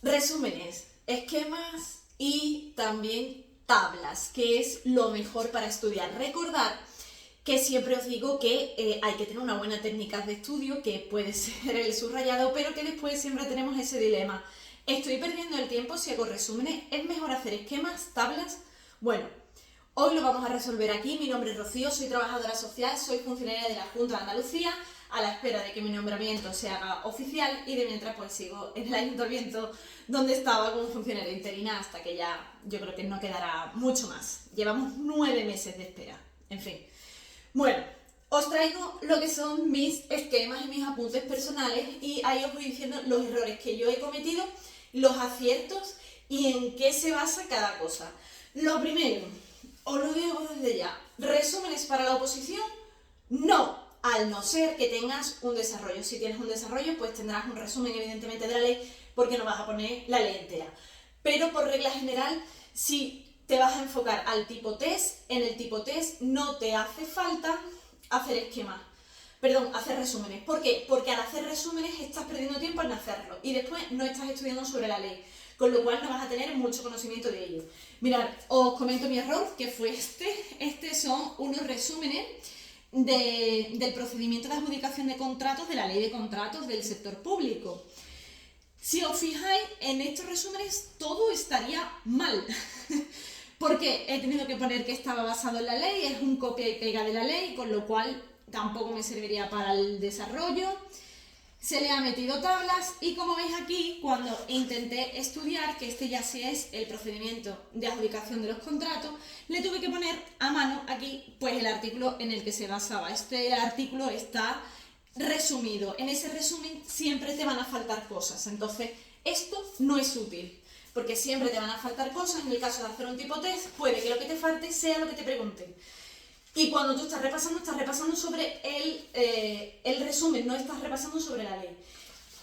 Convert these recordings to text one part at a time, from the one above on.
Resúmenes, esquemas y también tablas, que es lo mejor para estudiar. Recordad que siempre os digo que hay que tener una buena técnica de estudio, que puede ser el subrayado, pero que después siempre tenemos ese dilema. ¿Estoy perdiendo el tiempo si hago resúmenes? ¿Es mejor hacer esquemas, tablas? Bueno, hoy lo vamos a resolver aquí. Mi nombre es Rocío, soy trabajadora social, soy funcionaria de la Junta de Andalucía, a la espera de que mi nombramiento se haga oficial, y de mientras pues sigo en el ayuntamiento donde estaba como funcionaria interina hasta que ya yo creo que no quedará mucho más. Llevamos 9 meses de espera, en fin. Bueno, os traigo lo que son mis esquemas y mis apuntes personales, y ahí os voy diciendo los errores que yo he cometido, los aciertos y en qué se basa cada cosa. Lo primero, os lo digo desde ya, resúmenes para la oposición, no, al no ser que tengas un desarrollo. Si tienes un desarrollo, pues tendrás un resumen evidentemente de la ley, porque no vas a poner la ley entera. Pero por regla general, si te vas a enfocar al tipo test, en el tipo test no te hace falta hacer esquemas, perdón, hacer resúmenes. ¿Por qué? Porque al hacer resúmenes estás perdiendo tiempo en hacerlo y después no estás estudiando sobre la ley, con lo cual no vas a tener mucho conocimiento de ello. Mirad, os comento mi error, que fue este son unos resúmenes del procedimiento de adjudicación de contratos de la ley de contratos del sector público. Si os fijáis, en estos resúmenes todo estaría mal, porque he tenido que poner que estaba basado en la ley, es un copia y pega de la ley, con lo cual tampoco me serviría para el desarrollo. Se le ha metido tablas y, como veis aquí, cuando intenté estudiar, que este ya sí es el procedimiento de adjudicación de los contratos, le tuve que poner a mano aquí pues el artículo en el que se basaba. Este artículo está resumido. En ese resumen siempre te van a faltar cosas, entonces esto no es útil, porque siempre te van a faltar cosas. En el caso de hacer un tipo test, puede que lo que te falte sea lo que te pregunten. Y cuando tú estás repasando sobre el resumen, no estás repasando sobre la ley.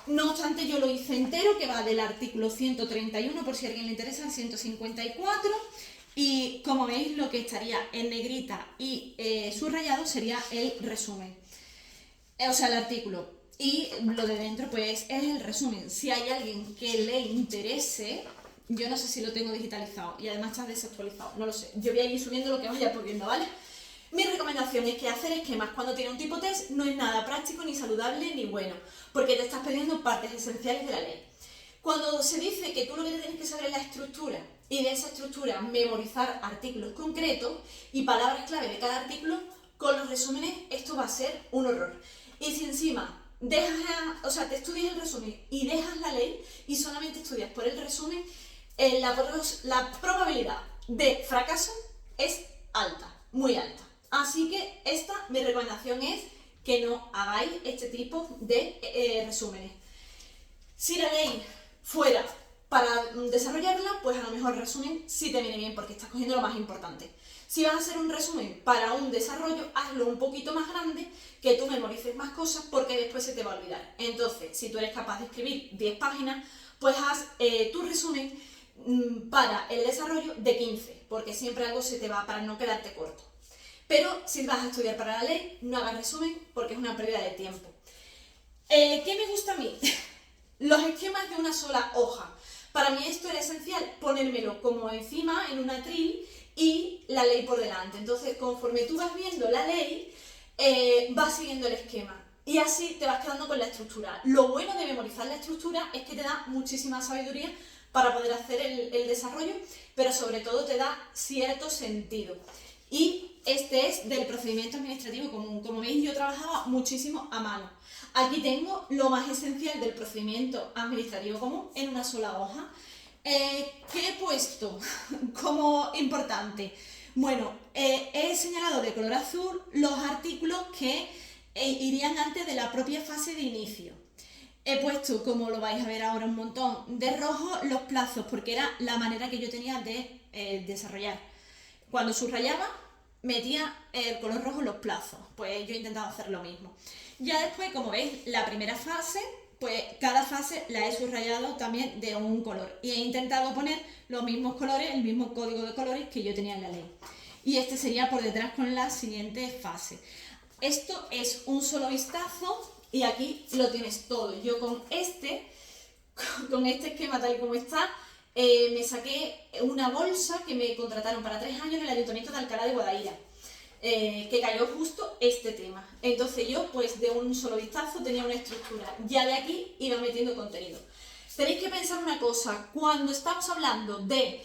No obstante, yo lo hice entero, que va del artículo 131, por si a alguien le interesa, al 154. Y como veis, lo que estaría en negrita y subrayado sería el resumen. O sea, el artículo. Y lo de dentro, pues, es el resumen. Si hay alguien que le interese, yo no sé si lo tengo digitalizado y además está desactualizado, no lo sé. Yo voy a ir subiendo lo que vaya pudiendo, ¿vale? Mi recomendación es que hacer esquemas cuando tiene un tipo test no es nada práctico, ni saludable, ni bueno, porque te estás perdiendo partes esenciales de la ley. Cuando se dice que tú lo que te tienes que saber es la estructura, y de esa estructura memorizar artículos concretos y palabras clave de cada artículo, con los resúmenes esto va a ser un horror. Y si encima te estudias el resumen y dejas la ley y solamente estudias por el resumen, la probabilidad de fracaso es alta, muy alta. Así que mi recomendación es que no hagáis este tipo de resúmenes. Si la ley fuera para desarrollarla, pues a lo mejor el resumen sí te viene bien, porque estás cogiendo lo más importante. Si vas a hacer un resumen para un desarrollo, hazlo un poquito más grande, que tú memorices más cosas, porque después se te va a olvidar. Entonces, si tú eres capaz de escribir 10 páginas, pues haz tu resumen para el desarrollo de 15, porque siempre algo se te va para no quedarte corto. Pero si vas a estudiar para la ley, no hagas resumen, porque es una pérdida de tiempo. ¿Qué me gusta a mí? Los esquemas de una sola hoja. Para mí esto era esencial, ponérmelo como encima en un atril y la ley por delante. Entonces, conforme tú vas viendo la ley, vas siguiendo el esquema. Y así te vas quedando con la estructura. Lo bueno de memorizar la estructura es que te da muchísima sabiduría para poder hacer el desarrollo, pero sobre todo te da cierto sentido. Y este es del procedimiento administrativo común. Como veis, yo trabajaba muchísimo a mano. Aquí tengo lo más esencial del procedimiento administrativo común en una sola hoja. ¿Qué he puesto como importante? Bueno, he señalado de color azul los artículos que irían antes de la propia fase de inicio. He puesto, como lo vais a ver ahora un montón, de rojo los plazos, porque era la manera que yo tenía de desarrollar. Cuando subrayaba, metía el color rojo en los plazos. Pues yo he intentado hacer lo mismo. Ya después, como veis, la primera fase, pues cada fase la he subrayado también de un color. Y he intentado poner los mismos colores, el mismo código de colores que yo tenía en la ley. Y este sería por detrás con la siguiente fase. Esto es un solo vistazo y aquí lo tienes todo. Yo con con este esquema tal y como está, me saqué una bolsa que me contrataron para 3 años en el Ayuntamiento de Alcalá de Guadaira, que cayó justo este tema. Entonces yo, pues de un solo vistazo, tenía una estructura. Ya de aquí iba metiendo contenido. Tenéis que pensar una cosa, cuando estamos hablando de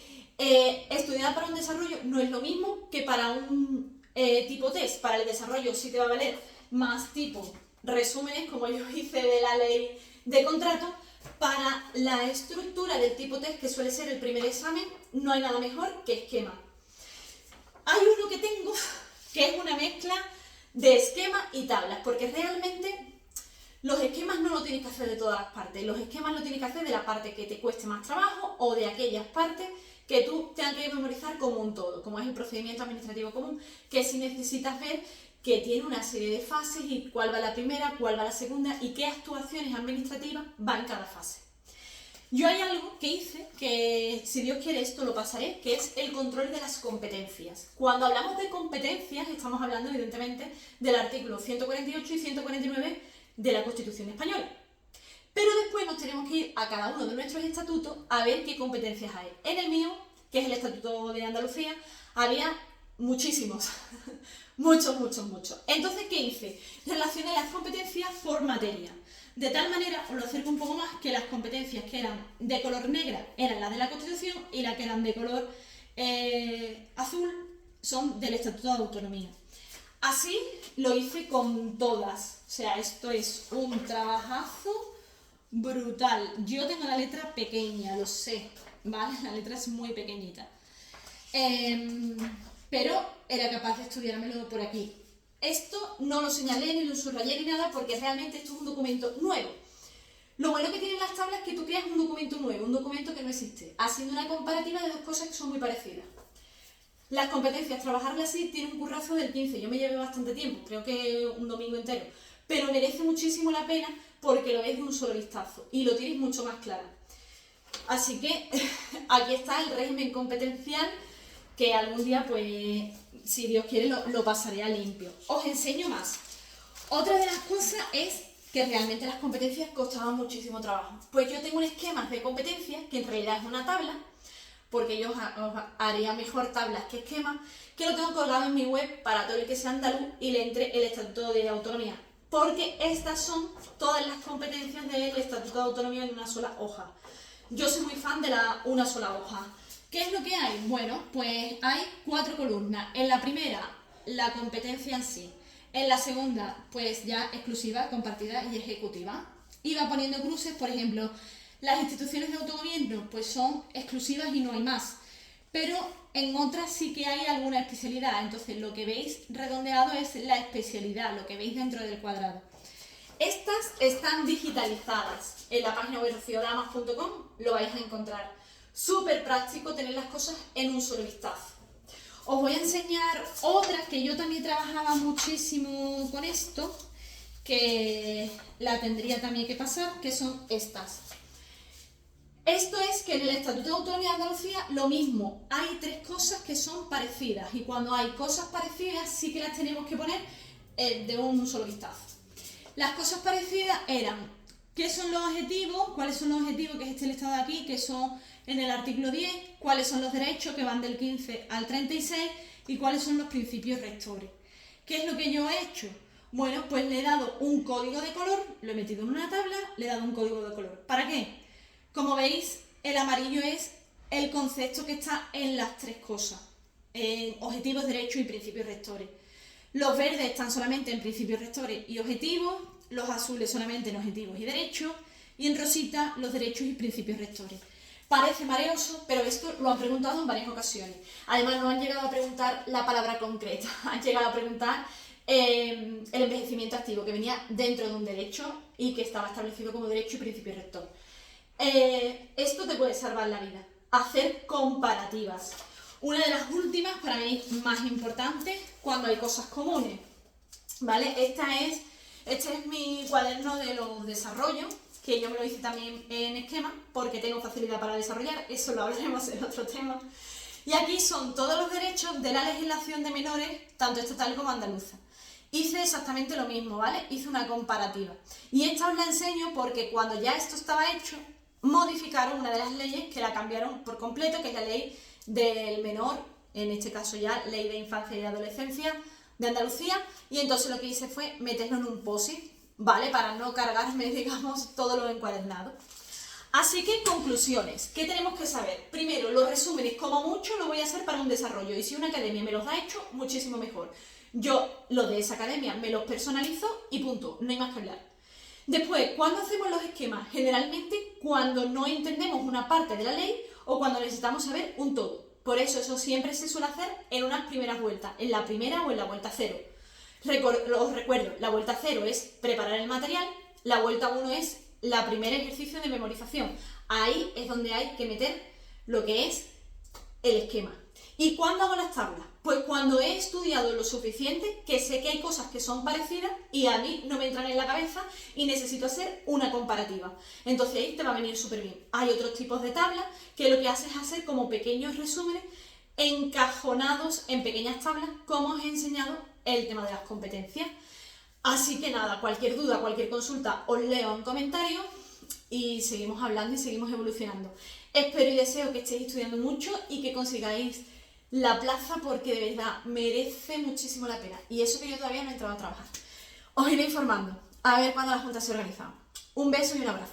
estudiar para un desarrollo, no es lo mismo que para un tipo test. Para el desarrollo sí te va a valer más tipo resúmenes, como yo hice de la ley de contrato. Para la estructura del tipo test, que suele ser el primer examen, no hay nada mejor que esquema. Hay uno que tengo que es una mezcla de esquema y tablas, porque realmente los esquemas no lo tienes que hacer de todas las partes, los esquemas lo tienes que hacer de la parte que te cueste más trabajo o de aquellas partes que tú tengas que memorizar como un todo, como es el procedimiento administrativo común, que si necesitas ver que tiene una serie de fases y cuál va la primera, cuál va la segunda y qué actuaciones administrativas va en cada fase. Yo hay algo que hice, que si Dios quiere esto lo pasaré, que es el control de las competencias. Cuando hablamos de competencias estamos hablando evidentemente del artículo 148 y 149 de la Constitución Española. Pero después nos tenemos que ir a cada uno de nuestros estatutos a ver qué competencias hay. En el mío, que es el Estatuto de Andalucía, había muchísimos, muchos. Entonces, ¿qué hice? Relacioné las competencias por materia. De tal manera, os lo acerco un poco más, que las competencias que eran de color negra eran las de la Constitución y las que eran de color azul son del Estatuto de Autonomía. Así lo hice con todas. O sea, esto es un trabajazo brutal. Yo tengo la letra pequeña, lo sé, ¿vale? La letra es muy pequeñita. Pero era capaz de estudiármelo por aquí. Esto no lo señalé ni lo subrayé ni nada porque realmente esto es un documento nuevo. Lo bueno que tienen las tablas es que tú creas un documento nuevo, un documento que no existe, haciendo una comparativa de dos cosas que son muy parecidas. Las competencias, trabajarlas así, tiene un currazo del 15. Yo me llevé bastante tiempo, creo que un domingo entero, pero merece muchísimo la pena porque lo ves de un solo vistazo y lo tienes mucho más claro. Así que aquí está el régimen competencial, que algún día, pues, si Dios quiere, lo pasaré a limpio. Os enseño más. Otra de las cosas es que realmente las competencias costaban muchísimo trabajo. Pues yo tengo un esquema de competencias, que en realidad es una tabla, porque yo os haría mejor tablas que esquemas, que lo tengo colgado en mi web para todo el que sea andaluz y le entre el Estatuto de Autonomía. Porque estas son todas las competencias del Estatuto de Autonomía en una sola hoja. Yo soy muy fan de la una sola hoja. ¿Qué es lo que hay? Bueno, pues hay 4 columnas. En la primera, la competencia en sí. En la segunda, pues ya exclusiva, compartida y ejecutiva. Y va poniendo cruces, por ejemplo, las instituciones de autogobierno pues son exclusivas y no hay más. Pero en otras sí que hay alguna especialidad. Entonces lo que veis redondeado es la especialidad, lo que veis dentro del cuadrado. Estas están digitalizadas. En la página web rociodamas.com lo vais a encontrar. Súper práctico tener las cosas en un solo vistazo. Os voy a enseñar otras que yo también trabajaba muchísimo con esto, que la tendría también que pasar, que son estas. Esto es que en el Estatuto de Autonomía de Andalucía lo mismo, hay 3 cosas que son parecidas y cuando hay cosas parecidas sí que las tenemos que poner de un solo vistazo. Las cosas parecidas eran, ¿qué son los objetivos? ¿Cuáles son los objetivos, que es este listado de aquí, que son en el artículo 10? ¿Cuáles son los derechos, que van del 15 al 36? ¿Y cuáles son los principios rectores? ¿Qué es lo que yo he hecho? Bueno, pues le he dado un código de color, lo he metido en una tabla, le he dado un código de color. ¿Para qué? Como veis, el amarillo es el concepto que está en las 3 cosas, en objetivos, derechos y principios rectores. Los verdes están solamente en principios rectores y objetivos, los azules solamente en objetivos y derechos, y en rosita los derechos y principios rectores. Parece mareoso, pero esto lo han preguntado en varias ocasiones. Además, no han llegado a preguntar la palabra concreta, han llegado a preguntar el envejecimiento activo, que venía dentro de un derecho y que estaba establecido como derecho y principio rector. Esto te puede salvar la vida. Hacer comparativas. Una de las últimas, para mí más importantes, cuando hay cosas comunes. ¿Vale? Este es mi cuaderno de los desarrollos, que yo me lo hice también en esquema, porque tengo facilidad para desarrollar, eso lo hablaremos en otro tema. Y aquí son todos los derechos de la legislación de menores, tanto estatal como andaluza. Hice exactamente lo mismo, ¿vale? Hice una comparativa. Y esta os la enseño porque cuando ya esto estaba hecho, modificaron una de las leyes que la cambiaron por completo, que es la ley del menor, en este caso ya ley de infancia y adolescencia de Andalucía, y entonces lo que hice fue meterlo en un POSIT, ¿vale? Para no cargarme, digamos, todo lo encuadernado. Así que, conclusiones. ¿Qué tenemos que saber? Primero, los resúmenes, como mucho, lo voy a hacer para un desarrollo. Y si una academia me los ha hecho, muchísimo mejor. Yo, los de esa academia, me los personalizo y punto. No hay más que hablar. Después, ¿cuándo hacemos los esquemas? Generalmente, cuando no entendemos una parte de la ley o cuando necesitamos saber un todo. Por eso siempre se suele hacer en unas primeras vueltas. En la primera o en la vuelta cero. Os recuerdo, la vuelta cero es preparar el material. La vuelta 1 es la primer ejercicio de memorización. Ahí es donde hay que meter lo que es el esquema. ¿Y cuándo hago las tablas? Pues cuando he estudiado lo suficiente, que sé que hay cosas que son parecidas y a mí no me entran en la cabeza y necesito hacer una comparativa. Entonces ahí te va a venir súper bien. Hay otros tipos de tablas que lo que haces es hacer como pequeños resúmenes encajonados en pequeñas tablas, como os he enseñado el tema de las competencias. Así que nada, cualquier duda, cualquier consulta, os leo en comentarios y seguimos hablando y seguimos evolucionando. Espero y deseo que estéis estudiando mucho y que consigáis la plaza porque de verdad merece muchísimo la pena. Y eso que yo todavía no he entrado a trabajar. Os iré informando a ver cuándo la Junta se organiza. Un beso y un abrazo.